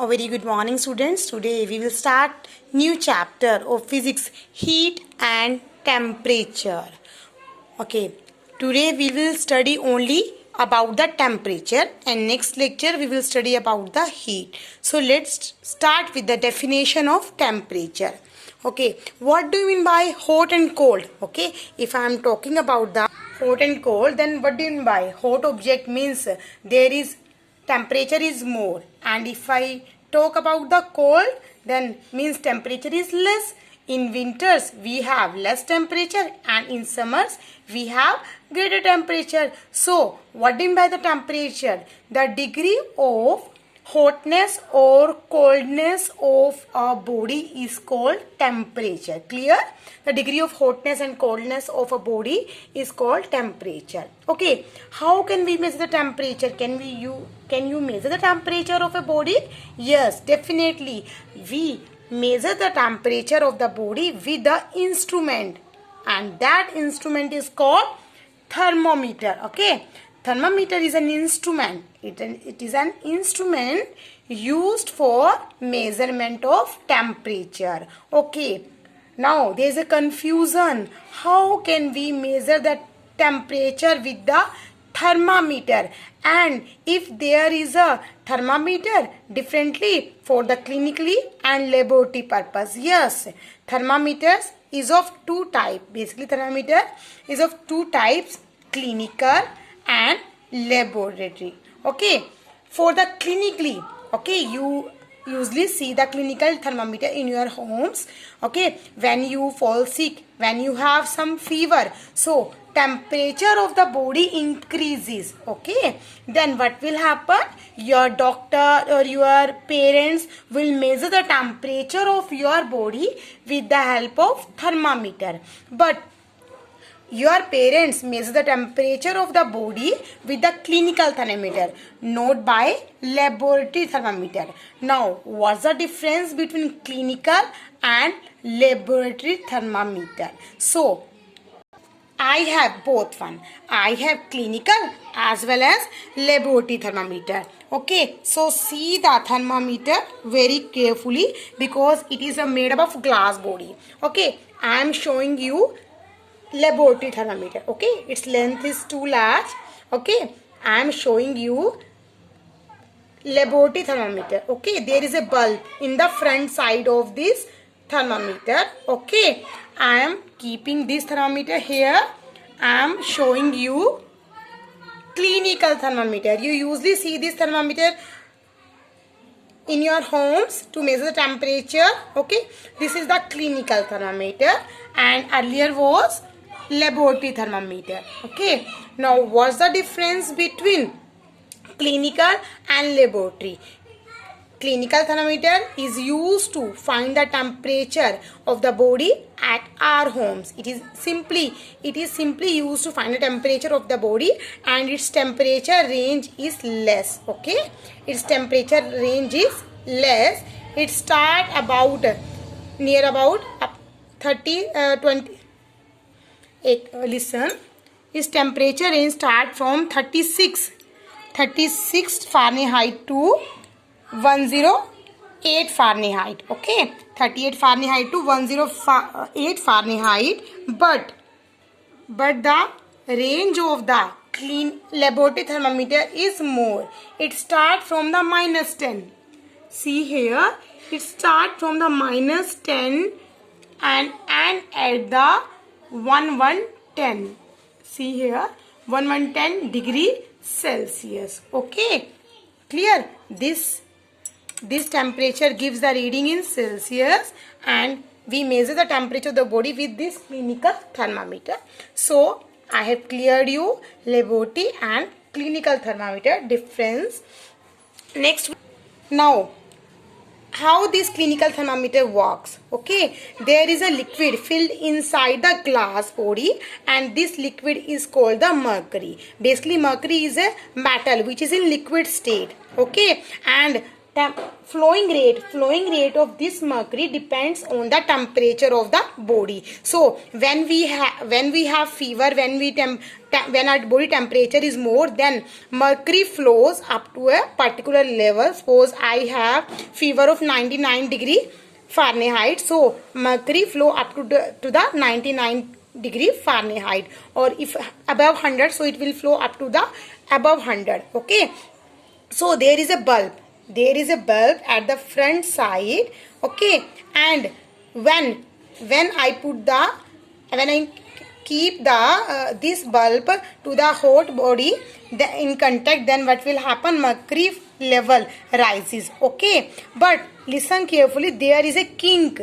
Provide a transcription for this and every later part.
A very good morning, students. Today we will start new chapter of physics, heat and temperature. Okay, today we will study only about the temperature and next lecture we will study about the heat. So let's start with the definition of temperature. Okay, what do you mean by hot and cold? Okay, if I am talking about the hot and cold, then what do you mean by hot object means there is temperature is more, and if I talk about the cold, then means temperature is less. In winters we have less temperature and in summers we have greater temperature. So what do you mean by the temperature? The degree of hotness or coldness of a body is called temperature. Clear? The degree of hotness and coldness of a body is called temperature. Okay, how can we measure the temperature? Can you measure the temperature of a body? Yes, definitely. We measure the temperature of the body with the instrument, and that instrument is called thermometer. Okay, thermometer is an instrument. It is an instrument used for measurement of temperature. Okay, now there is a confusion. How can we measure the temperature with the thermometer? And if there is a thermometer differently for the clinically and laboratory purpose? Yes, thermometers is of two types. Basically thermometer is of two types, clinical and laboratory. Okay, for the clinically, okay, you usually see the clinical thermometer in your homes. Okay, when you fall sick, when you have some fever, so temperature of the body increases. Okay, then what will happen? Your doctor or your parents will measure the temperature of your body with the help of thermometer. But your parents measure the temperature of the body with the clinical thermometer, not by laboratory thermometer. Now, what's the difference between clinical and laboratory thermometer? So, I have both one. I have clinical as well as laboratory thermometer. Okay, so see the thermometer very carefully because it is made up of glass body. Okay, I am showing you laboratory thermometer. Okay, its length is too large. Okay, I am showing you laboratory thermometer. Okay, there is a bulb in the front side of this thermometer. Okay, I am keeping this thermometer here. I am showing you clinical thermometer. You usually see this thermometer in your homes to measure the temperature. Okay, this is the clinical thermometer and earlier was laboratory thermometer. Okay, now what's the difference between clinical and laboratory? Clinical thermometer is used to find the temperature of the body at our homes. It is simply used to find the temperature of the body, and its temperature range is less. Okay, its temperature range is less. It start about near about 20. Listen, its temperature range start from 36 Fahrenheit to 108 Fahrenheit. Okay, 38 Fahrenheit to 108 Fahrenheit. But the range of the clean laboratory thermometer is more. It start from the -10. See here, it start from the -10 and at the 1110. See here, 1110 degree Celsius. Okay, clear? This temperature gives the reading in Celsius, and we measure the temperature of the body with this clinical thermometer. So I have cleared you laboratory and clinical thermometer difference. Next, now how this clinical thermometer works. Okay, there is a liquid filled inside the glass body, and this liquid is called the mercury. Basically mercury is a metal which is in liquid state. Okay, and flowing rate of this mercury depends on the temperature of the body. So when we have fever, when our body temperature is more, then mercury flows up to a particular level. Suppose I have fever of 99 degree Fahrenheit, so mercury flow up to the 99 degree Fahrenheit, or if above 100, so it will flow up to the above 100. Okay, so there is a bulb at the front side. Okay, and when I keep the this bulb to the hot body in contact, then what will happen? Mercury level rises. Okay, but listen carefully, there is a kink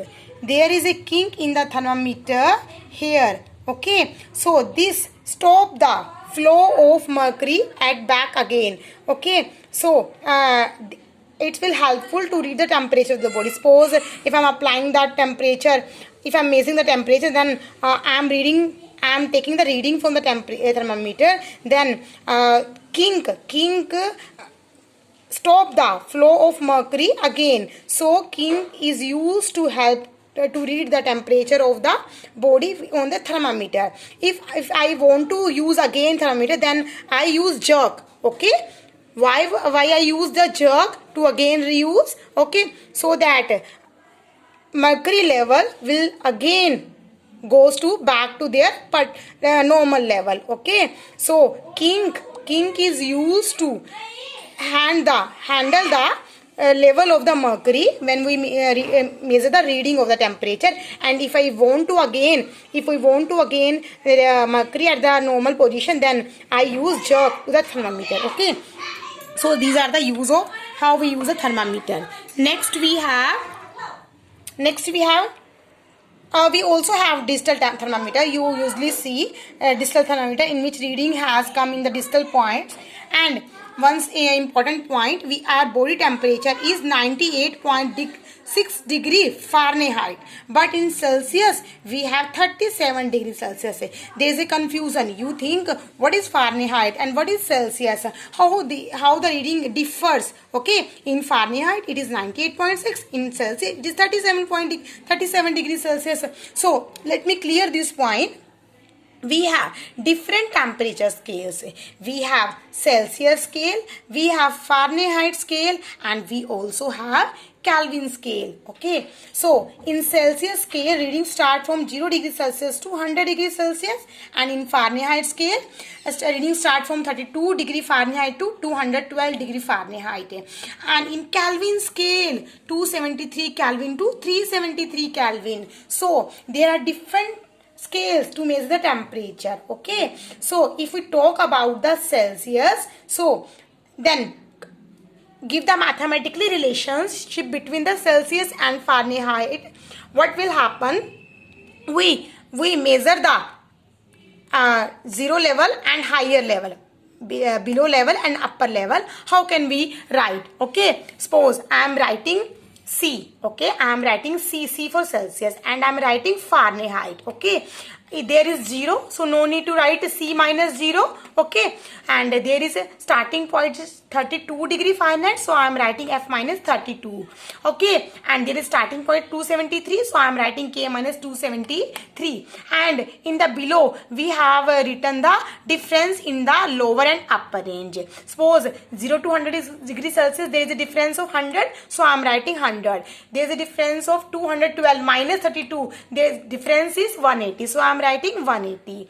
in the thermometer here. Okay, so this stop the flow of mercury at back again. Okay, so it will helpful to read the temperature of the body. Suppose if I'm applying that temperature, if I'm measuring the temperature, then I am taking the reading from the thermometer, then kink stop the flow of mercury again. So kink is used to help to read the temperature of the body on the thermometer. If I want to use again thermometer, then I use jerk. Okay, why I use the jerk to again reuse? Okay, so that mercury level will again goes to back to their normal level. Okay, so kink is used to handle the level of the mercury when we measure the reading of the temperature. And if we want to again mercury at the normal position, then I use jerk to the thermometer. Okay, so these are the use of how we use a thermometer. Next we have we also have digital thermometer. You usually see a digital thermometer in which reading has come in the distal points. And once important point, our body temperature is 98.6 degree Fahrenheit, but in Celsius we have 37 degrees Celsius. There is a confusion. You think what is Fahrenheit and what is Celsius? How the reading differs? Okay, in Fahrenheit it is 98.6, in Celsius it is 37 degrees Celsius. So let me clear this point. We have different temperature scales. We have Celsius scale, we have Fahrenheit scale, and we also have Kelvin scale. Okay, so in Celsius scale, reading start from 0 degrees Celsius to 100 degrees Celsius, and in Fahrenheit scale, reading start from 32 degree Fahrenheit to 212 degree Fahrenheit. And in Kelvin scale, 273 Kelvin to 373 Kelvin. So there are different scales to measure the temperature. Okay, so if we talk about the Celsius, so then give the mathematically relationship between the Celsius and Fahrenheit. What will happen? We measure the 0 level and higher level, below level and upper level. How can we write? Okay, suppose I am writing C. Okay, I am writing C for Celsius, and I am writing Fahrenheit. Okay, there is 0, so no need to write C minus 0. Okay, and there is a starting point is 32 degree Fahrenheit, so I am writing F minus 32. Okay, and there is starting point 273, so I am writing K minus 273. And in the below we have written the difference in the lower and upper range. Suppose 0 to 100 degrees Celsius, there is a difference of 100, so I am writing 100. There is a difference of 212 minus 32, there difference is 180, so I am writing 180.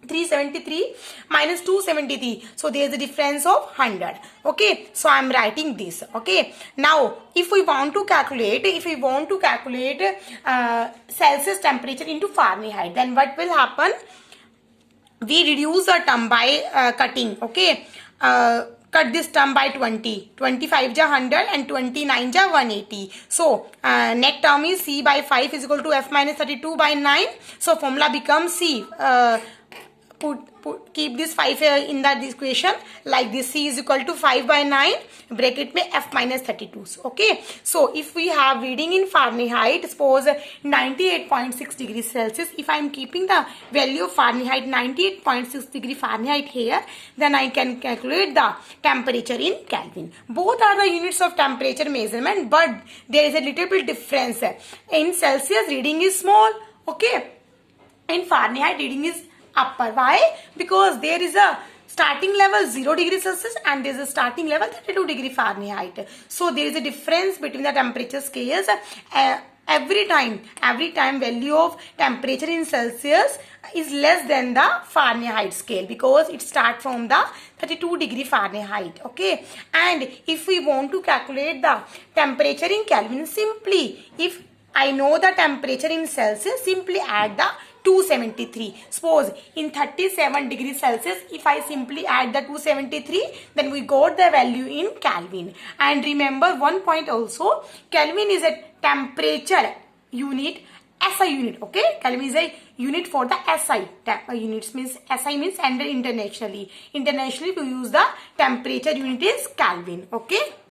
373 minus 273, so there is a difference of 100. Okay, so I am writing this. Okay, now if we want to calculate Celsius temperature into Fahrenheit, then what will happen? We reduce the term by cutting. Okay, cut this term by 20. 25 ja 100 and 29 ja 180. So net term is C by 5 is equal to F minus 32 by 9. So formula becomes C keep this 5 in that equation like this. C is equal to 5 by 9 bracket में F minus 32. Okay, so if we have reading in Fahrenheit, suppose 98.6 degrees Celsius, if I am keeping the value of Fahrenheit 98.6 degree Fahrenheit here, then I can calculate the temperature in Kelvin. Both are the units of temperature measurement, but there is a little bit difference. In Celsius reading is small, okay, in Fahrenheit reading is upper. Why? Because there is a starting level 0 degree Celsius and there is a starting level 32 degree Fahrenheit. So there is a difference between the temperature scales. Every time value of temperature in Celsius is less than the Fahrenheit scale because it starts from the 32 degree Fahrenheit. Okay, and if we want to calculate the temperature in Kelvin, simply if I know the temperature in Celsius, simply add the 273. Suppose in 37 degrees Celsius, if I simply add the 273, then we got the value in Kelvin. And remember one point also, Kelvin is a temperature unit, SI unit. Okay, Kelvin is a unit for the SI. Units means SI means standard internationally. Internationally, to use the temperature unit is Kelvin. Okay.